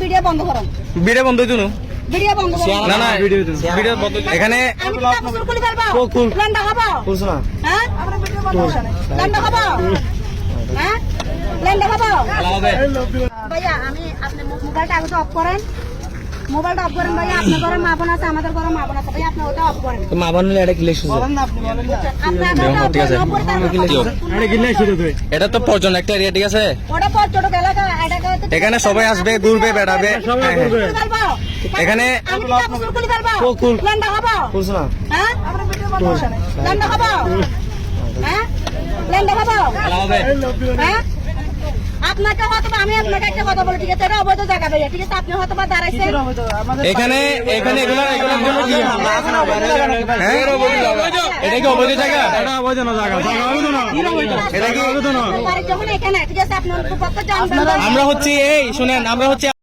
Video বন্ধ করেন। Video বন্ধ হইতো না ভিডিও বন্ধ করেন। না না ভিডিও বন্ধ এখানে আমি কি কাপড় খুলে ফেলবো? লন্ডা খাবো? হ্যাঁ? লন্ডা খাবো? হ্যাঁ? লন্ডা খাবো? ভাইয়া আমি আপনি মোবাইলটা আগে অফ করেন। মোবাইলটা অফ করেন ভাইয়া। আপনার ঘরে মা বোন আছে, আমাদের ঘরে মা বোন আছে। ভাইয়া আপনি ওটা অফ করেন। মা বানলে এটা কি লেখছো ঠিক আছে এটা তো পর্যটন একটা এরিয়া ঠিক আছে ওটা পর্যটক এলাকা এখানে সবাই আসবে ঘুরবে বেড়াবে এখানে আমি কি কাপড় খুলে ফেলবো? লন্ডা খাবো? হ্যাঁ? লন্ডা খাবো? হ্যাঁ? লন্ডা খাবো? হ্যাঁ? আপনাকে হয়তো আমি আপনাকে একটা কথা বলি ঠিক আছে, এটা অবৈধ জায়গা ভাইয়া ঠিক আছে, আপনি হয়তো বা দাঁড়াইছেন এখানে এখানে এগুলো এটা কি অবৈধ জায়গা যখন এখানে ঠিক আছে, আপনি পক্ষে জানবেন। আমরা হচ্ছে এই শুনেন আমরা হচ্ছে